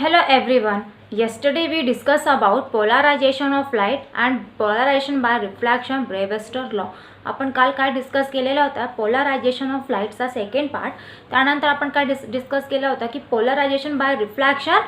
Hello everyone. Yesterday we discussed about polarization of light and polarization by reflection Brewster law. आपण काल काय discuss केलेला होता polarisation of लाईटचा सेकंड पार्ट. त्यानंतर आपण काय डिस्कस केला होता की पोलरायझेशन बाय रिफ्लॅक्शन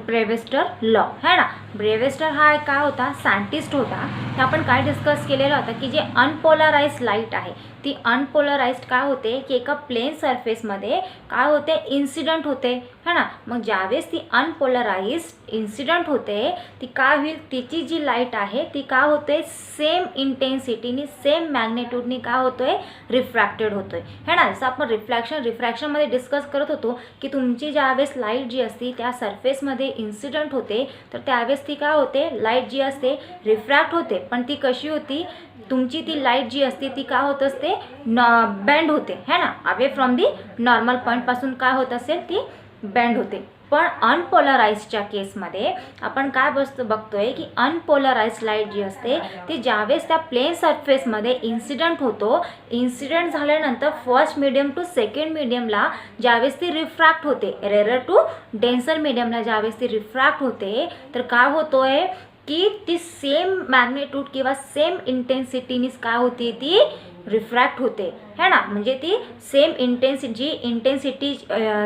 ब्रेव्हेस्टर लॉ है ना. ब्रेव्हेस्टर हा एक काय होता सायंटिस्ट होता. ते आपण काय डिस्कस केलेला होता की जे अनपोलराइज्ड लाईट आहे ती अनपोलराइज्ड काय होते की एका प्लेन सरफेसमध्ये काय होते इन्सिडेंट होते है ना. मग ज्यावेळेस ती अनपोलराइज्ड इन्सिडेंट होते ती काय होईल तिची जी लाईट आहे ती काय होते सेम इंटेन्सिटीनी सेम मॅग्नेट्यूडनी काय होतोय रिफ्रॅक्टेड होतोय है ना. जसं आपण रिफ्रॅक्शनमध्ये डिस्कस करत होतो की तुमची ज्यावेळेस लाईट जी असते त्या सरफेसमध्ये इन्सिडेंट होते तर त्यावेळेस ती काय होते लाईट जी असते रिफ्रॅक्ट होते. पण ती कशी होती तुमची ती लाईट जी असते ती काय होत असते बेंड होते है ना. अवे फ्रॉम दी नॉर्मल पॉईंटपासून काय होत असेल ती बेंड होते. पण अनपोलराइज्डच्या केसमध्ये आपण काय बघतोय की अनपोलराइज्ड लाईट जी असते ती ज्यावेळेस त्या प्लेन सरफेसमध्ये इन्सिडेंट होतो इन्सिडेंट झाल्यानंतर फर्स्ट मीडियम टू सेकंड मीडियमला ज्यावेळेस ती रिफ्रॅक्ट होते रेअर टू डेन्सर मीडियमला ज्यावेळेस ती रिफ्रॅक्ट होते तर काय होतोय की ती सेम मॅग्नेट्यूड किंवा सेम इंटेन्सिटीनीच काय होती ती रिफ्रॅक्ट होते है ना. म्हणजे ती सेम इंटेन्सिटी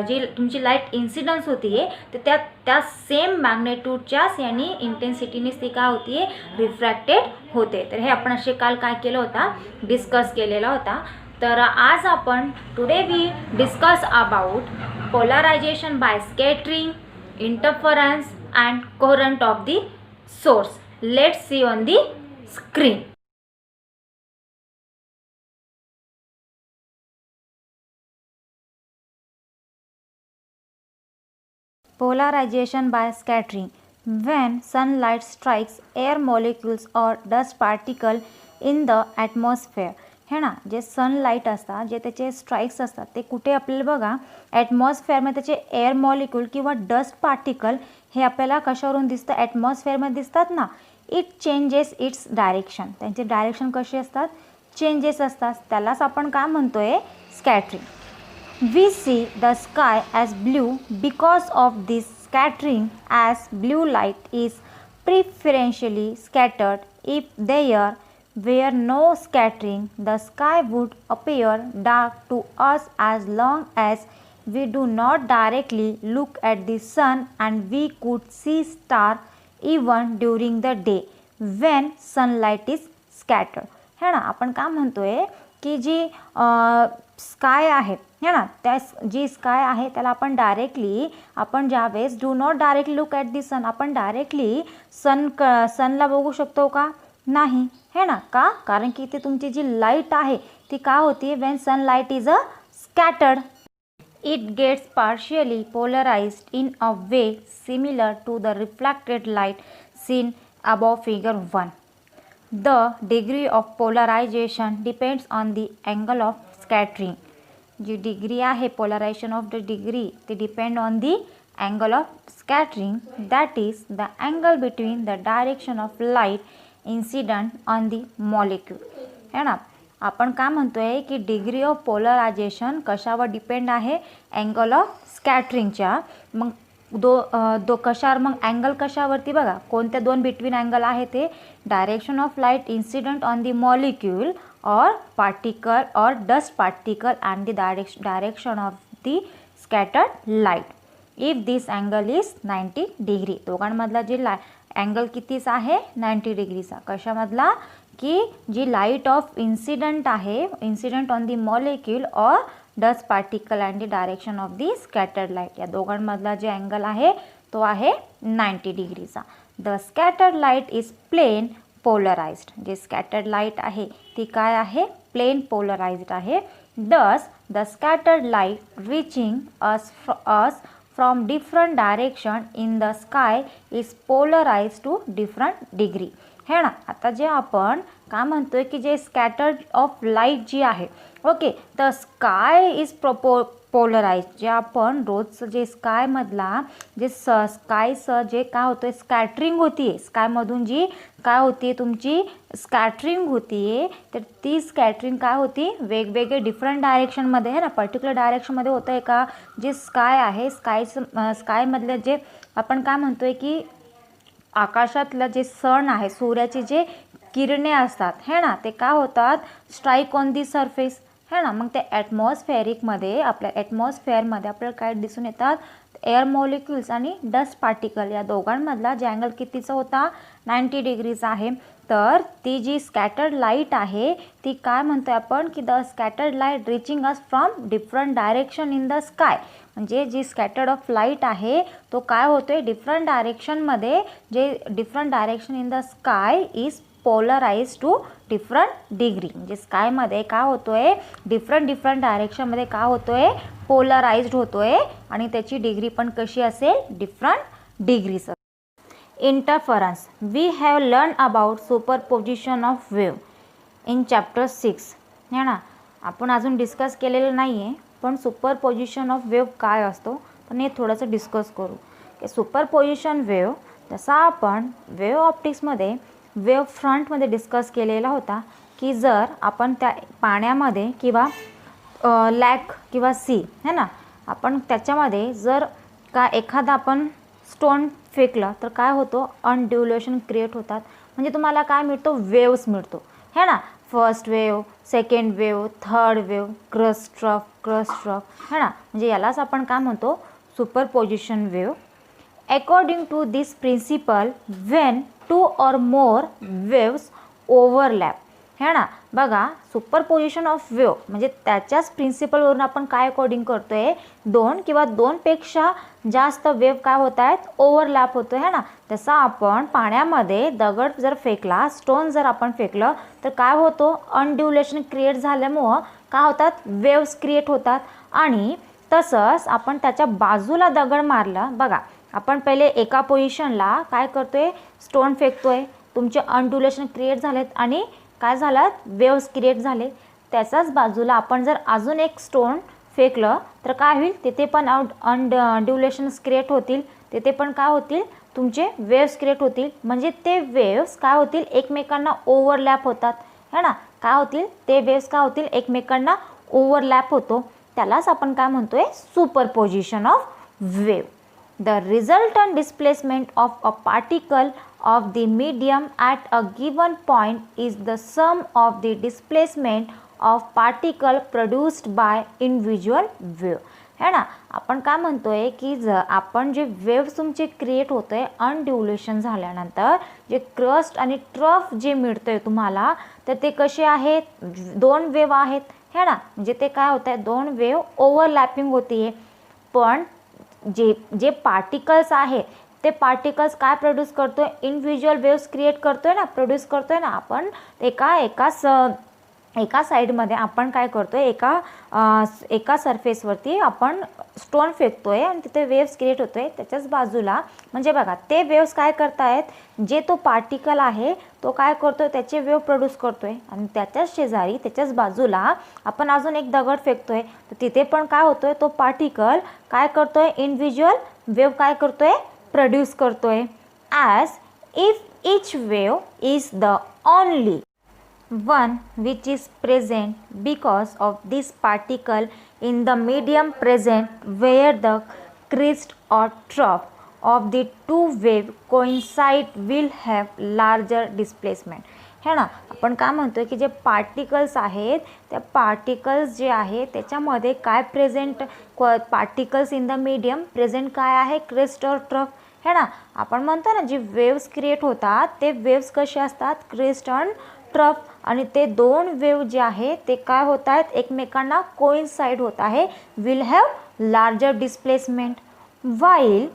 जी तुमची लाईट इन्सिडन्स होती तर त्या सेम मॅग्नेट्यूडच्याच यांनी इंटेन्सिटीनीच ती काय होती रिफ्रॅक्टेड होते. तर हे आपण असे काल काय केलं होता डिस्कस केलेला होता. तर आज आपण today we discuss about polarisation by scattering interference and coherent of the source. Let's see on the screen. Polarization by scattering. When sunlight strikes air molecules or dust particle in the atmosphere है ना. जे sunlight असतात जे त्याचे strikes असतात ते कुठे आपल्याला बघा ॲटमॉस्फेअरमध्ये त्याचे एअर मॉलिक्यूल किंवा डस्ट पार्टिकल हे आपल्याला कशावरून दिसतं ॲटमॉस्फेअरमध्ये दिसतात ना. It changes its direction. त्यांचे डायरेक्शन कसे असतात चेंजेस असतात. त्यालाच आपण काय म्हणतोय scattering. We see the sky as blue because of this scattering as blue light is preferentially scattered. If there were no scattering, the sky would appear dark to us as long as we do not directly look at the sun, and we could see stars even during the day when sunlight is scattered. है ना. आपण काय म्हणतोय की जी sky आहे है ना त्या जी स्काय आहे त्याला आपण डायरेक्टली आपण ज्यावेळेस do not directly look at the sun आपण डायरेक्टली सनला बघू शकतो का नाही है ना. का कारण की इथे तुमची जी लाईट आहे ती काय होती when sunlight is scattered it gets partially polarised in a way similar to the reflected light seen above figure 1. The degree of polarisation depends on the angle of scattering. जी डिग्री आहे polarisation of the degree ते depend on the angle of scattering that is the angle between the direction of light incident on the molecule है ना. आपण काय म्हणतोय की degree of polarisation कशावर डिपेंड आहे अँगल ऑफ स्कॅटरिंगच्या. मग दो कशावर मग अँगल कशावरती बघा कोणत्या दोन बिटवीन अँगल आहे ते direction of light incident on the molecule और पार्टिकल और dust particle and the direction of the scattered light. If this angle is 90 degree. दोघांमधला जी अँगल कितीच आहे 90 डिग्रीचा. कशामधला की जी लाईट ऑफ इन्सिडंट आहे इन्सिडंट ऑन दी मॉलिक्यूल और dust particle and the direction of the scattered light या दोघांमधला जे angle आहे तो आहे 90 डिग्रीचा. The scattered light is plain polarised. जे स्कॅटर्ड लाईट आहे ती काय आहे प्लेन पोलराइज्ड आहे. Thus the scattered light reaching us from different direction in the sky is polarized to different degree है ना. आता जे आपण काय म्हणतोय की जे स्कॅटर्ड ऑफ लाईट जी आहे okay the sky is polarised, जे आपण रोजचं जे स्कायमधला जे स्कायचं जे काय होतं स्कॅटरिंग होती आहे, स्कायमधून जी काय होती तुमची स्कॅटरिंग होती आहे, तर ती स्कॅटरिंग काय होती वेगवेगळे डिफरंट डायरेक्शनमध्ये आहे ना, पर्टिक्युलर डायरेक्शनमध्ये होतं आहे का. जे स्काय आहे स्कायमधलं जे आपण काय म्हणतो आहे की आकाशातलं जे सन आहे, सूर्याचे जे किरणे असतात है ना, ते काय होतात स्ट्राईक ऑन दी सरफेस है ना. मग ते ॲटमॉस्फेरिकमध्ये आपल्या ॲटमॉस्फेअरमध्ये आपल्याला काय दिसून येतात, एअर मॉलिक्युल्स आणि डस्ट पार्टिकल या दोघांमधला जे अँगल कितीचा होता 90 डिग्रीज आहे. तर ती जी स्कॅटर्ड लाईट आहे ती काय म्हणतोय आपण की the scattered light reaching us from different direction in the sky. म्हणजे जी स्कॅटर्ड ऑफ लाईट आहे तो काय होतोय डिफरंट डायरेक्शनमध्ये, जे different direction in the sky is polarised to different degree. म्हणजे स्कायमध्ये काय होतोय डिफरंट डायरेक्शनमध्ये काय होतोय पोलराइज्ड होतोय आणि त्याची डिग्री पण कशी असेल different degrees. Interference, we have learn about superposition of wave in chapter 6 है ना. आपण अजून डिस्कस केलेलं नाही आहे, पण सुपरपोजिशन ऑफ वेव्ह काय असतो पण हे थोडंसं डिस्कस करू की सुपरपोजिशन वेव्ह जसा आपण वेव्ह ऑप्टिक्समध्ये वेव्ह फ्रंटमध्ये डिस्कस केलेला होता की जर आपण त्या पाण्यामध्ये किंवा लॅक किंवा सी है ना, आपण त्याच्यामध्ये जर का एखादा आपण स्टोन फेकलं तर काय होतं अनड्युलेशन क्रिएट होतात. म्हणजे तुम्हाला काय मिळतो वेव्स मिळतो है ना. First wave, second wave, third wave, crest trough है ना. म्हणजे यालाच आपण काय म्हणतो superposition wave. According to this principle when 2 or more waves overlap है ना. बघा सुपरपोजिशन ऑफ वेव्ह म्हणजे त्याच्याच प्रिन्सिपलवरून आपण काय अकॉर्डिंग करतोय, 2 किंवा 2पेक्षा जास्त वेव्ह काय होत आहेत ओव्हरलॅप होतोय है ना. तसा आपण पाण्यामध्ये दगड जर फेकला, स्टोन जर आपण फेकलं तर काय होतो अनड्युलेशन क्रिएट झाल्यामुळं काय होतात वेव्स क्रिएट होतात. आणि तसंच आपण त्याच्या बाजूला दगड मारला, बघा आपण पहिले एका पोझिशनला काय करतोय स्टोन फेकतोय, तुमचे अनड्युलेशन क्रिएट झालेत आणि काय झालं वेव्स क्रिएट झाले. त्याच्याच बाजूला आपण जर अजून एक स्टोन फेकलं तर काय होईल तिथे पण अनड्युलेशन्स क्रिएट होतील, तिथे पण काय होतील तुमचे वेव्स क्रिएट होतील. म्हणजे ते वेव्स काय होतील एकमेकांना ओव्हरलॅप होतात है ना. काय होतील ते वेव्स काय होतील एकमेकांना ओव्हरलॅप होतो, त्यालाच आपण काय म्हणतोय superposition of wave. The resultant displacement of a particle of the medium at a given point is the sum of the displacement of particle produced by individual wave है ना. आपण काय म्हणतोय की जर आपण जे वेव्ह तुमचे क्रिएट होतोय अनड्युलेशन झाल्यानंतर जे क्रस्ट आणि ट्रफ जे मिळतंय तुम्हाला तर ते कसे आहेत 2 वेव्ह आहेत है ना. म्हणजे ते काय होत आहे 2 वेव्ह ओव्हरलॅपिंग होतीये. पण जे पार्टिकल्स आहे ते पार्टिकल्स काय प्रोड्यूस करतोय इंडिव्हिज्युअल वेव्स क्रिएट करतोय ना, प्रोड्यूस करतोय ना. आपण एका साईडमध्ये आपण काय करतोय एका सरफेसवरती आपण स्टोन फेकतोय आणि तिथे वेव्स क्रिएट होतोय. त्याच्याच बाजूला म्हणजे बघा ते वेव्स काय करतायत, जे तो पार्टिकल आहे तो काय करतोय त्याचे वेव्ह प्रोड्यूस करतोय आणि त्याच्याच शेजारी त्याच्याच बाजूला आपण अजून एक दगड फेकतोय तर तिथे पण काय होतोय तो पार्टिकल काय करतोय इंडिव्हिज्युअल वेव्ह काय करतोय प्रोड्यूस करतोय. As if each wave is the only one which is present because of this particle in the medium present where the crest or trough of the two wave coincide will have larger displacement है ना. आपण काय म्हणतोय की जे particles आहेत त्या particles जे आहे त्याच्यामध्ये काय present particles in the medium present काय आहे क्रेस्ट और ट्रफ है ना. आपण म्हणतो ना जी वेव्स क्रिएट होतात ते वेव्स कसे असतात क्रेस्ट आणि ट्रफ आणि ते 2 वेव्ह जे आहे ते काय होत आहेत एकमेकांना कोइन्साइड होत आहे will have larger displacement while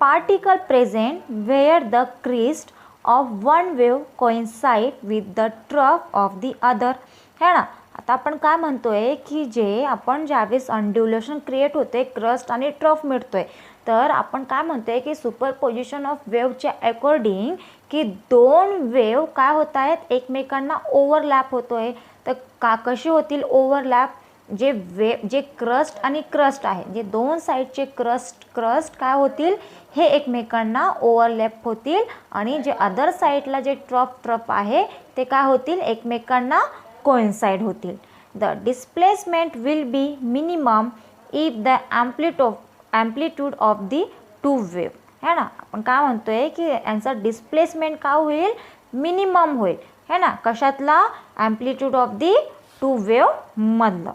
particle present where the crest of one wave coincide with the trough of the other है ना. आता आपण काय म्हणतोय की जे आपण ज्यावेळेस अनड्युलेशन क्रिएट होते क्रस्ट आणि ट्रफ मिळतोय तर आपण काय म्हणतोय की सुपरपोजिशन ऑफ वेव्हच्या अकॉर्डिंग की 2 वेव्ह काय होत आहेत एकमेकांना ओव्हरलॅप होतोय. तर कशी होतील ओव्हरलॅप जे क्रस्ट आणि क्रस्ट आहे, जे दोन साईडचे क्रस्ट काय होतील, हे एकमेकांना ओव्हरलॅप होतील आणि जे अदर साईडला जे ट्रफ आहे ते काय होतील, एकमेकांना कोइन्साइड होतील. The displacement will be minimum if the amplitude of the two wave. है ना, आपण काय म्हणतोय की यांचं डिस्प्लेसमेंट काय होईल, मिनिमम होईल. है ना, कशातला, amplitude of the two wave मधलं.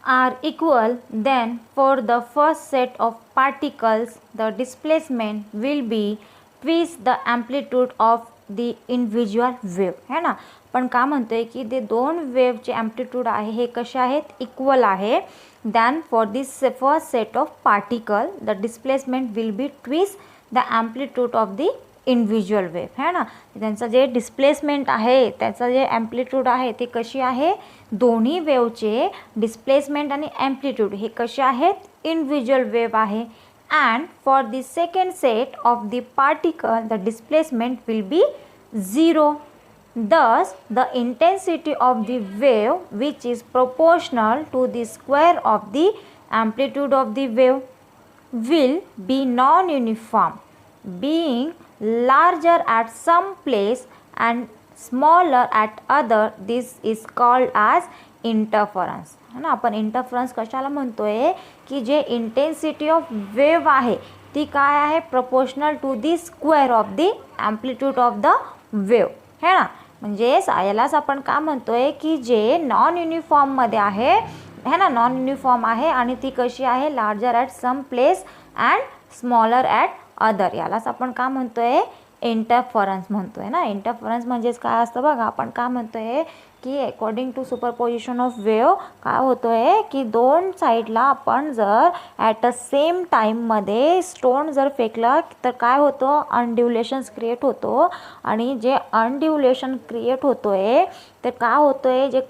are equal, then for the first set of particles the displacement will be twice the amplitude of the individual wave. है ना, पण काय म्हणतोय की ते दोन वेवचे ॲम्प्लिट्यूड आहे हे कसे आहेत, इक्वल आहे. then for this first set of particle the displacement will be twice the amplitude of the individual wave. है ना, त्यांचं जे डिस्प्लेसमेंट आहे त्याचं जे ॲम्प्लिट्यूड आहे ते कशी आहे, दोन्ही वेवचे डिस्प्लेसमेंट आणि ॲम्प्लिट्यूड हे कसे आहेत, इंडिव्हिज्युअल वेव्ह आहे. And for the second set of the particle the displacement will B 0. Thus the intensity of the wave which is proportional to the square of the amplitude of the wave will be non-uniform, being larger at some place and smaller at other. This is called as interference. है ना, आपण interference कशाला म्हणतोय की जे intensity of wave आहे ती काय आहे, proportional to the square of the amplitude of the wave. है ना, म्हणजे यालाच आपण काय म्हणतोय की जे नॉन युनिफॉर्ममध्ये आहे, है ना, नॉन युनिफॉर्म आहे आणि ती कशी आहे, larger at some place and smaller at other. यालाच आपण काय म्हणतोय, इंटरफरन्स म्हणतोय ना. इंटरफरन्स म्हणजेच काय असतं बघा, आपण काय म्हणतोय की according to superposition of wave काय होतोय की दोन साईडला आपण जर ॲट अ सेम टाईममध्ये स्टोन जर फेकला तर काय होतं, अनड्युलेशन्स क्रिएट होतो. आणि जे अनड्युलेशन क्रिएट होतोय तर काय होतोय, जे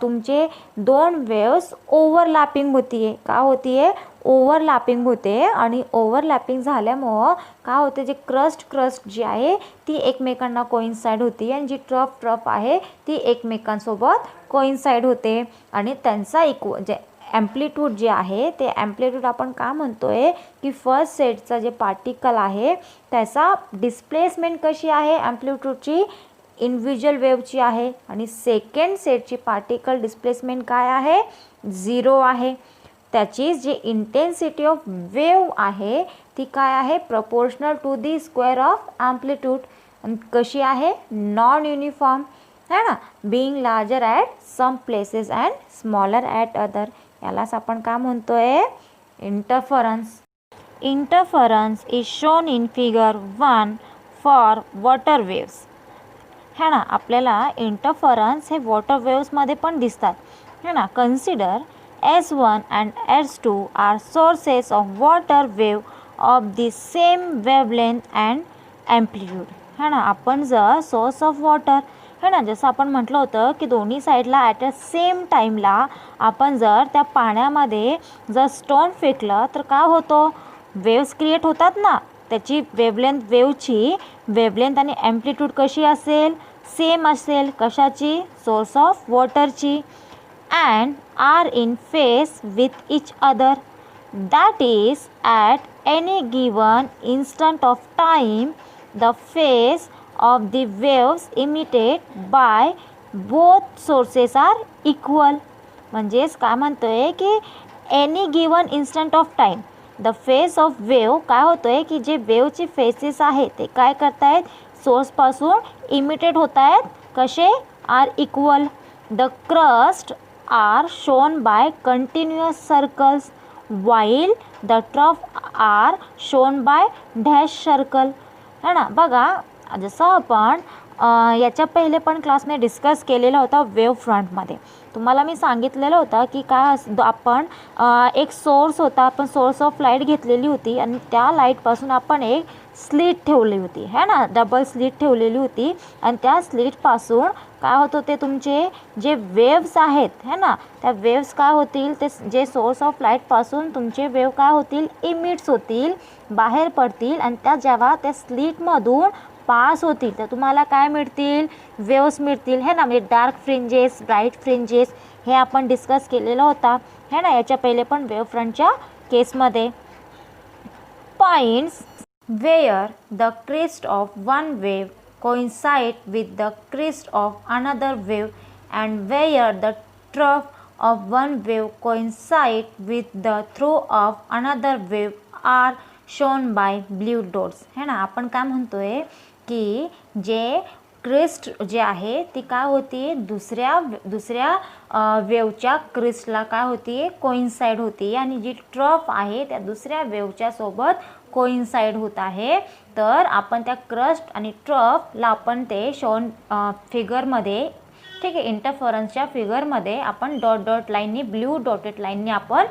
तुमचे दोन वेव्स ओव्हरलॅपिंग होतीये, काय होतीये, ओव्हरलॅपिंग होते. आणि ओव्हरलॅपिंग झाल्यामुळं काय होते, जे क्रस्ट जी आहे ती एकमेकांना कोइन्साइड होती आणि जी ट्रफ आहे ती एकमेकांसोबत कोइन्साइड होते. आणि त्यांचा जे ॲम्प्लिट्यूड जे आहे ते ॲम्प्लिट्यूड आपण काय म्हणतोय की फर्स्ट सेटचा जे पार्टिकल आहे त्याचा डिस्प्लेसमेंट कशी आहे, ॲम्प्लिट्यूडची इंडिव्हिज्युअल वेव्हची आहे. आणि सेकंड सेटची पार्टिकल डिस्प्लेसमेंट काय आहे, 0 आहे. त्याची जी इंटेन्सिटी ऑफ वेव आहे ती काय आहे, proportional to the square of amplitude. कशी आहे, नॉन युनिफॉर्म. है ना, being larger at some places and smaller at other. यालाच आपण काय म्हणतोय, interference. Interference is shown in figure 1 for water waves. है ना, आपल्याला इंटरफरन्स हे वॉटर वेव्समध्ये पण दिसतात. है ना, consider S1 and S2 are sources of water wave of the same wavelength and amplitude. है ना, आपण जर सोर्स ऑफ वॉटर, है ना, जसं आपण म्हटलं होतं की दोन्ही साईडला ॲट अ सेम टाईमला आपण जर त्या पाण्यामध्ये जर स्टोन फेकलं तर काय होतं, वेव्स क्रिएट होतात ना. त्याची वेवची वेवलेंथ आणि ॲम्प्लिट्यूड कशी असेल, सेम असेल. कशाची, सोर्स ऑफ वॉटरची. and are in phase with each other. That is, at any given instant of time, the phase of the waves emitted by both sources are equal. म्हणजेच काय म्हणतोय की any given instant of time the face of wave काय होतोय की जे वेवचे faces आहेत ते काय करतायत, सोर्सपासून इमिटेट होत आहेत. कसे, are equal. The crest are shown by continuous circles while the trough are shown by dash circle. है ना, बघा जसं आपण याच्या पहिले पण क्लासने डिस्कस केलेला होता वेव फ्रंटमध्ये. तुम्हाला मी सांगितलेलं होतं की काय आपण एक सोर्स होता, आपण सोर्स ऑफ लाईट घेतलेली होती आणि त्या लाईटपासून आपण एक स्लीट ठेवली होती. है ना, डबल स्लीट ठेवलेली होती आणि त्या स्लीटपासून काय होत होते, तुमचे जे वेव्स आहेत, है ना, त्या वेव्स काय होतील, ते जे सोर्स ऑफ लाईटपासून तुमचे वेव्ह काय होतील, इमिट्स होतील, बाहेर पडतील. आणि त्या जेव्हा त्या स्लीटमधून पास होतील तर तुम्हाला काय मिळतील, वेव्स मिळतील है ना. म्हणजे डार्क फ्रिंजेस, ब्राईट फ्रिंजेस हे आपण डिस्कस केलेला होता है ना याच्या पहिले पण वेव्ह फ्रंटच्या केसमध्ये. Points where the crest of one wave coincide with the crest of another wave and where the trough of one wave coincide with the through of another wave are shown by blue dots है ना. आपण काय म्हणतोय की जे Christ जे आहे ती काय होती दुसऱ्या वेवच्या क्रिस्टला काय होती, कोइन्साइड होती आणि जी ट्रफ आहे त्या दुसऱ्या वेवच्या सोबत कोइन्साइड होत आहे. तर आपण त्या क्रस्ट आणि ट्रफला आपण ते शोन फिगरमध्ये ठीक आहे इंटरफरन्सच्या फिगरमध्ये आपण डॉट डॉट लाईननी ब्ल्यू डॉटेड लाईननी आपण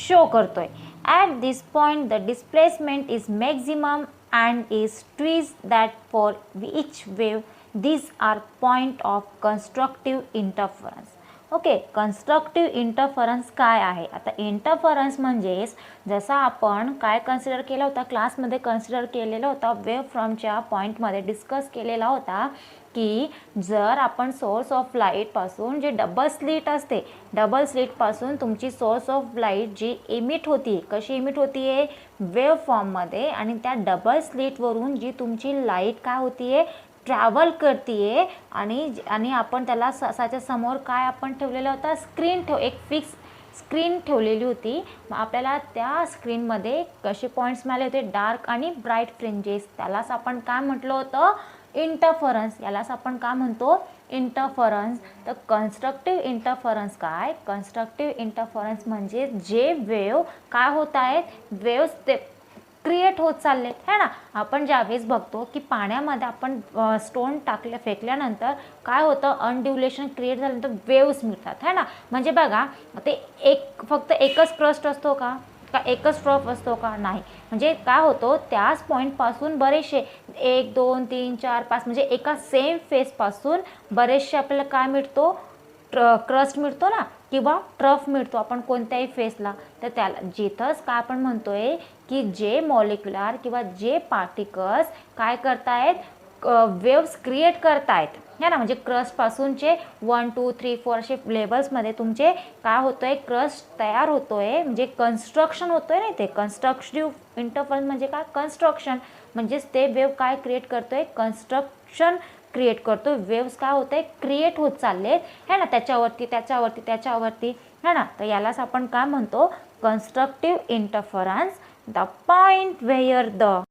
शो करतोय. At this point the displacement is maximum and is twice that for each wave these are point of constructive interference. Okay, constructive interference काय आहे. आता इंटरफरन्स म्हणजेच जसा आपण काय कन्सिडर केला होता क्लासमध्ये कन्सिडर केलेला होता वेव्ह फ्रॉमच्या पॉईंटमध्ये डिस्कस केलेला होता की जर आपण सोर्स ऑफ लाईटपासून जे डबल स्लिट असते डबल स्लिटपासून तुमची सोर्स ऑफ लाईट जी इमिट होती कशी इमिट होती आहे वेव्ह फॉर्ममध्ये आणि त्या डबल स्लिटवरून जी तुमची लाईट काय होती आहे ट्रॅव्हल करते आणि आपण त्याला साच्या समोर काय आपण ठेवलेला होता एक फिक्स स्क्रीन ठेवलेली होती. मग आपल्याला त्या स्क्रीनमध्ये कसे पॉईंट्स मिळाले होते डार्क आणि ब्राईट फ्रिंजेस. त्यालाच आपण काय म्हटलं होतं इंटरफरन्स. यालाच आपण काय म्हणतो इंटरफरन्स. तर कन्स्ट्रक्टिव्ह इंटरफरन्स काय, कन्स्ट्रक्टिव्ह इंटरफरन्स म्हणजे जे वेव्ह काय होत आहेत वेव्स ते क्रिएट होत चालले है ना. आपण ज्यावेळेस बघतो की पाण्यामध्ये आपण स्टोन फेकल्यानंतर काय होतं अनड्युलेशन क्रिएट झाल्यानंतर वेव्स मिळतात है ना. म्हणजे बघा ते फक्त एकच क्रस्ट असतो का एकच ट्रफ असतो का, नाही. म्हणजे काय होतो त्याच पॉईंटपासून बरेचसे 1 2 3 4 5 म्हणजे एका सेम फेसपासून बरेचसे आपल्याला काय मिळतो क्रस्ट मिळतो ना किंवा ट्रफ मिळतो आपण कोणत्याही फेसला. तर त्याला जिथंच काय आपण म्हणतोय की जे मॉलिक्युलर किंवा जे पार्टिकल्स काय करतायत वेव्स क्रिएट करतायत है ना. म्हणजे क्रस्टपासूनचे 1 2 3 4 असे लेवल्समध्ये तुमचे काय होतोय क्रस्ट तयार होतोय म्हणजे कन्स्ट्रक्शन होतोय ना. ते कन्स्ट्रक्टिव्ह इंटरफरन्स म्हणजे काय कन्स्ट्रक्शन म्हणजेच ते वेव्ह काय क्रिएट करतोय कन्स्ट्रक्शन क्रिएट करतो. वेव्स काय होते क्रिएट होत चाललेत है ना त्याच्यावरती है ना. तर यालाच आपण काय म्हणतो constructive interference. The point where the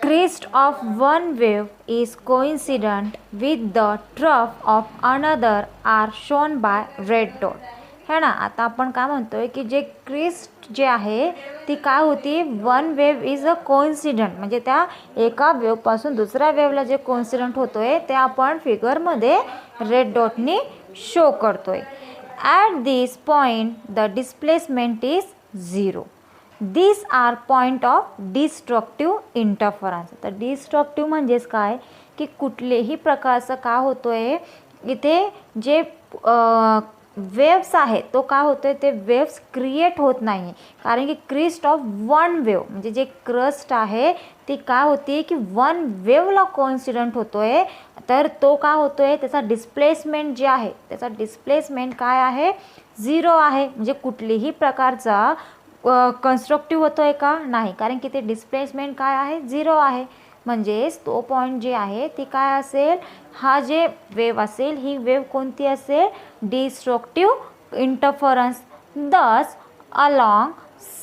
crest of one wave is coincident with the trough of another are shown by red dot है ना. आता आपण काय म्हणतोय की जे क्रिस्ट जे आहे ती काय होती one wave is a coincident म्हणजे त्या एका वेवपासून दुसऱ्या वेवला जे कोइन्सिडंट होतोय ते आपण फिगरमध्ये रेड डॉटनी शो करतोय. At this point the displacement is 0. This are point of destructive interference. तर डिस्ट्रक्टिव्ह म्हणजेच काय की कुठलेही प्रकारचं काय होतोय इथे जे वेव्स आहेत तो काय होतोय ते वेव्स क्रिएट होत नाही कारण की क्रिस्ट ऑफ वन वेव म्हणजे जे क्रस्ट आहे ती काय होती की वन वेवला कोइन्सिडंट होतोय. तर तो काय होतोय त्याचा डिस्प्लेसमेंट जे आहे त्याचा डिस्प्लेसमेंट काय आहे 0 आहे. म्हणजे कुठलीही प्रकारचा कन्स्ट्रक्टिव्ह होतोय का नाही कारण की ते डिस्प्लेसमेंट काय आहे 0 आहे. म्हणजेच तो पॉईंट जे आहे ती काय असेल हा जे वेव्ह असेल ही वेव्ह कोणती असेल destructive interference. Thus along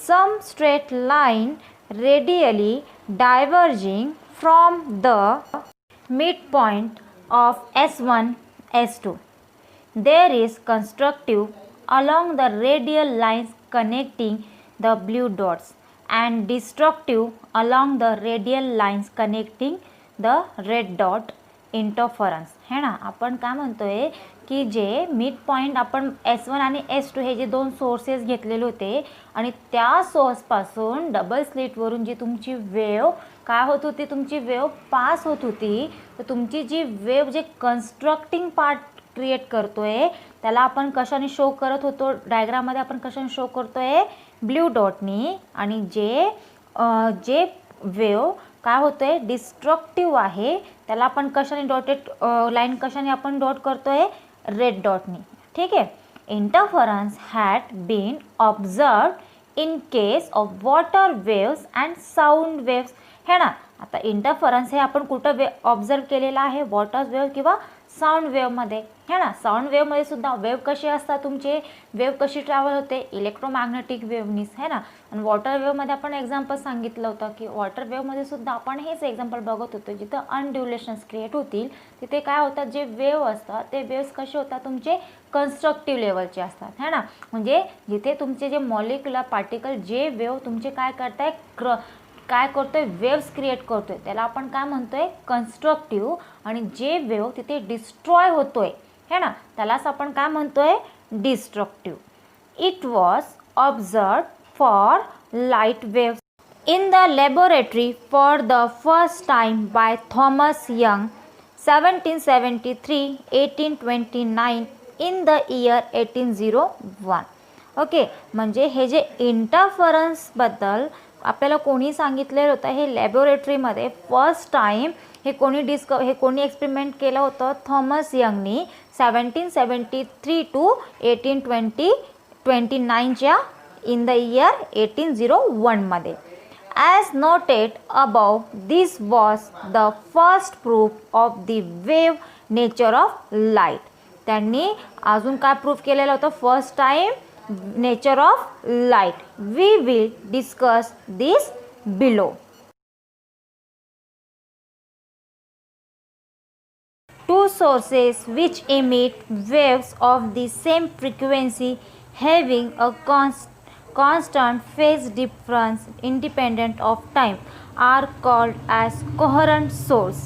some straight line radially diverging from the mid point of S1 S2 there is constructive along the radial lines connecting the blue dots and destructive along the radial lines connecting the red dot interference है ना. आपण काय म्हणतोय की जे mid point आपण S1 आणि S2 हे जे दोन सोर्सेस घेतलेले होते आणि त्या सोर्सपासून डबल स्लिटवरून जी तुमची वेव्ह काय होत होती तुमची वेव्ह पास होत होती तर तुमची जी वेव्ह जे कन्स्ट्रक्टिंग पार्ट क्रिएट करतोय त्याला आपण कशाने शो करत होतो डायग्राममध्ये आपण कशाने शो करतोय ब्ल्यू डॉटनी आणि जे वेव काय होतोय, डिस्ट्रक्टिव्ह आहे. त्याला आपण कशाने डॉटेड लाईन कशाने आपण डॉट करतोय, रेड डॉटनी. ठीक आहे. Interference had been observed in case of water waves and sound waves. है ना. आता इंटरफरन्स हे आपण कुठं ऑब्झर्व केलेलं आहे, वॉटर वेव्ह किंवा साऊंड वेव्हमध्ये. है ना. साऊंड वेव्हमध्ये सुद्धा वेव्ह कशी असतात तुमचे, वेव्ह कशी ट्रॅव्हल होते, इलेक्ट्रोमॅग्नेटिक वेव्हनीच. है ना. आणि वॉटर वेव्हमध्ये आपण एक्झाम्पल सांगितलं होतं की वॉटर वेव्हमध्ये सुद्धा आपण हेच एक्झाम्पल बघत होतो. जिथं अनड्युलेशन्स क्रिएट होतील तिथे काय होतात, जे वेव्ह असतात ते वेव्स कसे होतात तुमचे, कन्स्ट्रक्टिव्ह लेवलचे असतात. है ना. म्हणजे जिथे तुमचे जे मॉलिक्युलर पार्टिकल जे वेव्ह तुमचे काय करताय, काय करतोय, वेव्स क्रिएट करतोय, त्याला आपण काय म्हणतोय, कन्स्ट्रक्टिव्ह. आणि जे वेव्ह तिथे डिस्ट्रॉय होतोय, है ना, त्यालाच आपण काय म्हणतोय, destructive. It was observed for light waves in the laboratory for the first time by Thomas Young 1773 1829 in the year 1801. Okay. म्हणजे हे जे इंटरफरन्सबद्दल आपल्याला कोणी सांगितलेलं होतं, हे लॅबोरेटरीमध्ये फर्स्ट टाईम हे कोणी एक्सपेरिमेंट केलं होतं, थॉमस यंगनी 1773 to 1829च्या इन द इयर 1801मध्ये. As noted above, this was the first proof of the wave nature of light. त्यांनी अजून काय प्रूफ केलेलं होतं, first time nature of light. We will discuss this below. Two sources which emit waves of the same frequency having a constant phase difference independent of time are called as coherent source.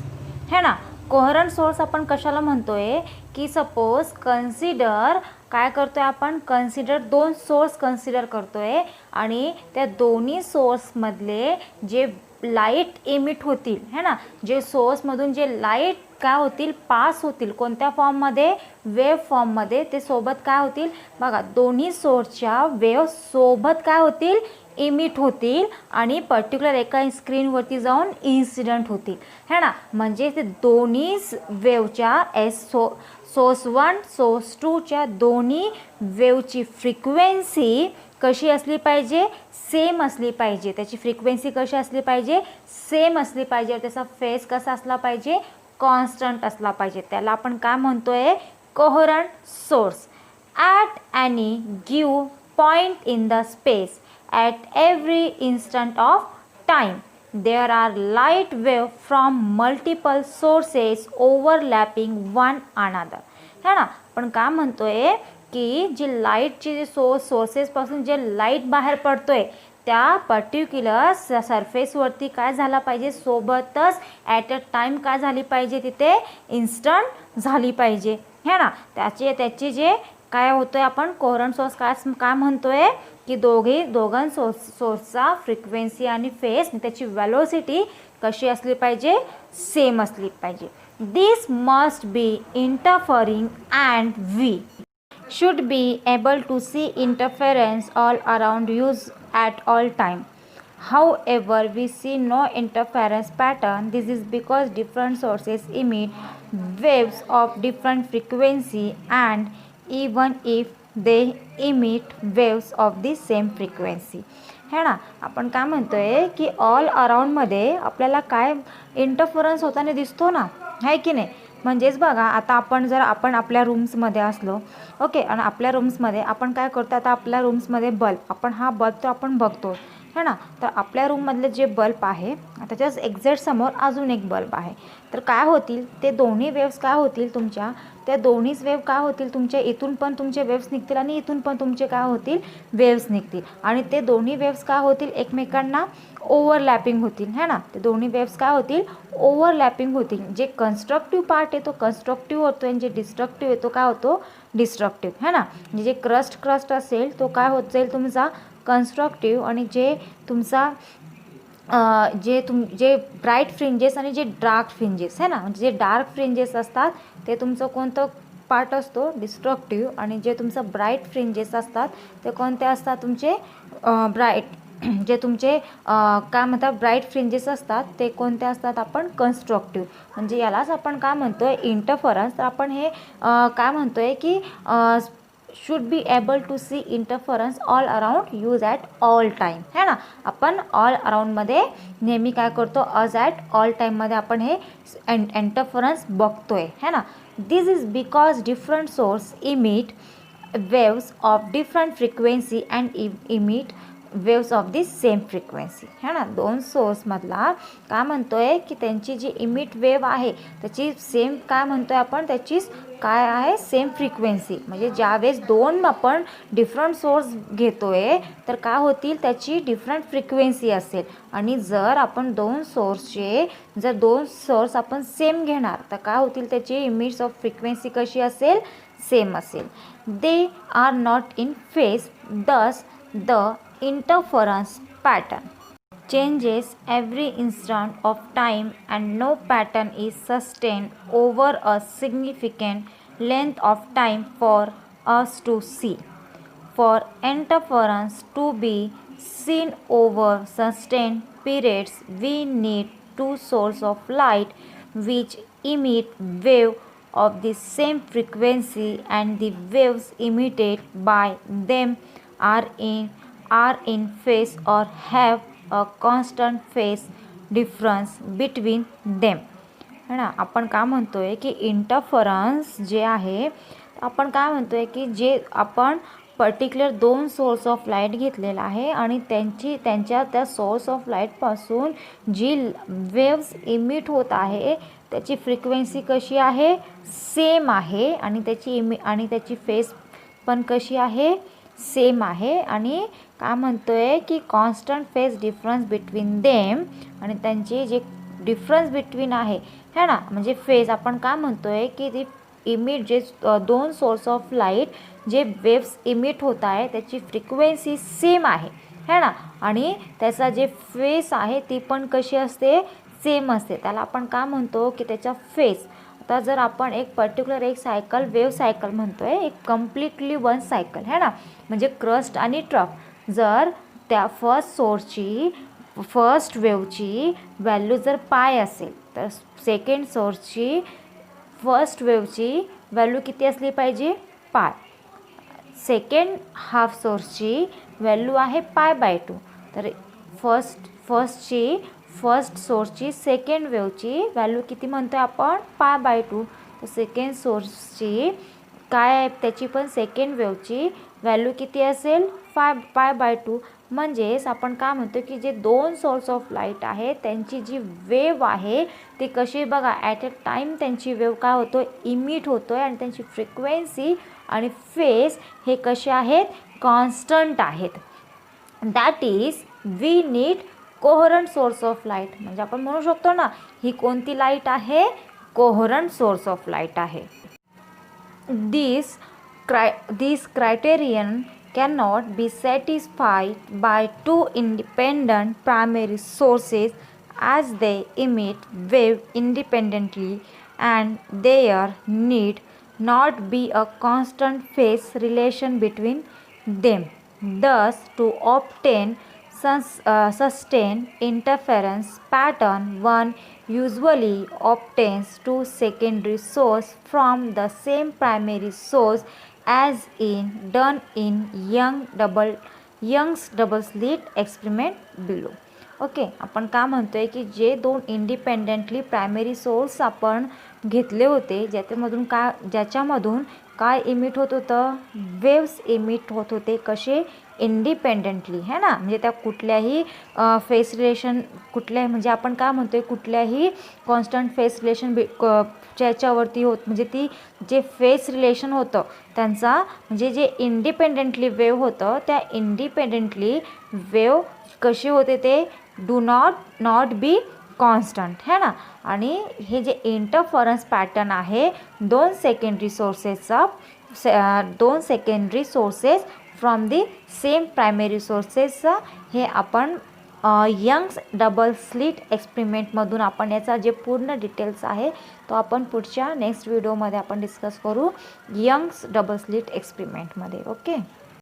है ना. कोहरंट source आपण कशाला म्हणतोय, की suppose consider काय करतोय आपण, consider दोन सोर्स कन्सिडर करतोय आणि त्या दोन्ही सोर्समधले जे लाईट इमिट होतील, है ना, जे सोर्समधून जे लाईट काय होतील, पास होतील, कोणत्या फॉर्ममध्ये, वेव्ह फॉर्ममध्ये, ते सोबत काय होतील बघा, दोन्ही सोर्सच्या वेव्ह सोबत काय होतील, इमिट होतील आणि पर्टिक्युलर एका स्क्रीनवरती जाऊन इन्सिडेंट होतील. है ना. म्हणजे ते दोन्ही वेव्हच्या सोर्स 1 सोर्स 2च्या दोन्ही वेव्हची फ्रिक्वेन्सी कशी असली पाहिजे, सेम असली पाहिजे. त्याची फ्रिक्वेन्सी कशी असली पाहिजे, सेम असली पाहिजे. त्याचा फेज कसा असला पाहिजे, कॉन्स्टंट असला पाहिजे. त्याला आपण काय म्हणतोय, coherent source. At any give point in the space at every instant of time there are light wave from multiple sources overlapping one another. है ना. पण काय म्हणतोय की जी लाईटची जे सोर्सेसपासून जे लाईट बाहेर पडतोय त्या पर्टिक्युलर सरफेसवरती काय झाला पाहिजे, सोबतच ॲट अ टाईम काय झाली पाहिजे, तिथे इन्स्टंट झाली पाहिजे. है ना. त्याची जे काय होतोय, आपण कोहरंट सोर्स काय म्हणतोय, की दोघां सोर्सचा फ्रिक्वेन्सी आणि फेज त्याची वेलोसिटी कशी असली पाहिजे, सेम असली पाहिजे. This must be interfering and we should be able to see interference all around you at all time. However, we see no interference pattern. This is because different sources emit waves of different frequency and even if they emit waves of the same frequency. है ना. आपण काय म्हणतोय की all अराउंडमध्ये आपल्याला काय interference होताना दिसतो ना, आहे की नाही. म्हणजेच बघा, आता आपण आपल्या रूम्समध्ये असलो, ओके, आणि आपल्या रूम्समध्ये आपण काय करतो, आता आपल्या रूम्समध्ये हा बल्ब तो आपण बघतो, है ना. तर आपल्या रूममधले जे बल्ब आहे त्याच्याच एक्झॅक्ट समोर अजून एक बल्ब आहे. तर काय होतील, ते दोन्ही वेव्स काय होतील, तुमच्या त्या दोन्हीच वेव्ह काय होतील, तुमच्या इथून पण तुमचे वेव्स निघतील आणि इथून पण तुमचे काय होतील, वेव्स निघतील. आणि ते दोन्ही वेव्स काय होतील, एकमेकांना ओव्हरलॅपिंग होतील. है ना. ते दोन्ही वेव्स काय होतील, ओव्हरलॅपिंग होतील. जे कन्स्ट्रक्टिव्ह पार्ट आहे तो कन्स्ट्रक्टिव्ह होतो आणि जे डिस्ट्रक्टिव्ह आहे तो काय होतो, डिस्ट्रक्टिव्ह. है ना. म्हणजे जे क्रस्ट असेल तो काय होत जाईल तुमचा, कन्स्ट्रक्टिव्ह. आणि जे तुमचा जे ब्राईट फ्रिंजेस आणि जे डार्क फ्रिंजेस, है ना, म्हणजे जे डार्क फ्रिंजेस असतात ते तुमचं कोणतं पार्ट असतो, डिस्ट्रक्टिव्ह. आणि जे तुमचं ब्राईट फ्रिंजेस असतात ते कोणते असतात, तुमचे जे तुमचे काय म्हणतात ब्राईट फ्रिंजेस असतात ते कोणते असतात, आपण कन्स्ट्रक्टिव्ह. म्हणजे यालाच आपण काय म्हणतोय इंटरफरन्स. तर आपण हे काय म्हणतोय की should be able to see interference all around us at all time, है ना. आपण ऑल अराउंडमध्ये नेहमी काय करतो, अज ॲट ऑल टाईममध्ये आपण हे इंटरफरन्स बघतोय, है ना. This is because different source emit waves of different frequency and emit waves of the same frequency, है ना. दोन सोर्समधला काय म्हणतोय की त्यांची जी इमिट वेव आहे त्याची सेम काय म्हणतोय आपण, त्याचीच काय आहे, सेम फ्रिक्वेन्सी. म्हणजे ज्यावेळेस दोन आपण डिफरंट सोर्स घेतोय तर काय होतील, त्याची डिफरंट फ्रिक्वेन्सी असेल. आणि जर आपण दोन सोर्स आपण सेम घेणार तर काय होतील, त्याची इमिट्स ऑफ फ्रिक्वेन्सी कशी असेल, सेम असेल. They are not in phase, thus the interference pattern changes every instant of time and no pattern is sustained over a significant length of time for us to see. For interference to be seen over sustained periods, we need two sources of light which emit wave of the same frequency, and the waves emitted by them are in phase or have a constant phase difference between them, है ना. आपण काय म्हणतोय की interference जे आहे, आपण काय म्हणतोय की जे आपण पर्टिक्युलर दोन सोर्स ऑफ लाईट घेतलेला आहे आणि त्यांच्या त्या सोर्स ऑफ लाईटपासून जी वेव्स इमिट होत आहे त्याची फ्रिक्वेन्सी कशी आहे, सेम आहे. आणि त्याची फेस पण कशी आहे, सेम आहे. आणि काय म्हणतोय की constant face difference between them, आणि त्यांची जे डिफरन्स बिटवीन आहे, है ना. म्हणजे फेस आपण काय म्हणतोय की ती इमिट जे दोन सोर्स ऑफ लाईट जे वेव्स इमिट होत आहे त्याची फ्रिक्वेन्सी सेम आहे, है ना. आणि त्याचा जे फेस आहे ती पण कशी असते, सेम असते. त्याला आपण काय म्हणतो की त्याचा फेस. आता जर आपण एक पर्टिक्युलर एक सायकल वेव्ह सायकल म्हणतोय, एक कम्प्लिटली वन सायकल, है ना. म्हणजे क्रस्ट आणि ट्रफ. जर त्या फर्स्ट वेव्हची व्हॅल्यू जर पाय असेल तर सेकंड सोर्सची फर्स्ट वेव्हची व्हॅल्यू किती असली पाहिजे, पाय. सेकंड हाफ सोर्सची व्हॅल्यू आहे पाय/2. तर फर्स्ट सोर्सची सेकंड वेव्हची व्हॅल्यू किती म्हणतोय आपण, पाय/2. तर सेकंड सोर्सची काय आहे, त्याची पण सेकंड वेव्हची व्हॅल्यू किती असेल, पाय/2. म्हणजेच आपण काय म्हणतो की जे दोन सोर्स ऑफ लाईट आहे त्यांची जी वेव्ह आहे ती कशी बघा, ॲट अ टाईम त्यांची वेव्ह काय होतो, इमिट होतोय. आणि त्यांची फ्रिक्वेन्सी आणि फेस हे कसे आहेत, कॉन्स्टंट आहेत. That is we need coherent source of light. म्हणजे आपण म्हणू शकतो ना, ही कोणती लाईट आहे, कोहरंट सोर्स ऑफ लाईट आहे. दिस criterion cannot be satisfied by two independent primary sources as they emit wave independently, and there need not be a constant phase relation between them. Thus, to obtain sustained interference pattern, one usually obtains two secondary sources from the same primary source, as done in Young's double slit experiment below. Okay. आपण काय म्हणतोय की जे दोन independently primary source आपण घेतले होते ज्याच्यामधून काय इमिट होत होतं, वेव्स इमिट होत होते. कसे, इंडिपेंडेंटली, है ना. म्हणजे त्या कुठल्याही फेस रिलेशन म्हणजे आपण काय म्हणतोय कुठल्याही कॉन्स्टंट फेस रिलेशन ज्याच्यावरती म्हणजे ती जे फेस रिलेशन होतं त्यांचा म्हणजे जे इंडिपेंडेंटली वेव्ह होतं त्या इंडिपेंडेंटली वेव्ह कसे होते, ते डू नॉट बी कॉन्स्टंट, है ना. आणि हे जे इंटरफरन्स पॅटर्न आहे दोन secondary sources from the same primary सोर्सेसचा, हे आपण यंग्स डबल स्लिट एक्सपेरिमेंटमधून आपण याचा जे पूर्ण डिटेल्स आहे तो आपण पुढच्या नेक्स्ट व्हिडिओमध्ये आपण डिस्कस करू यंग्स डबल स्लिट एक्सपेरिमेंटमध्ये. ओके.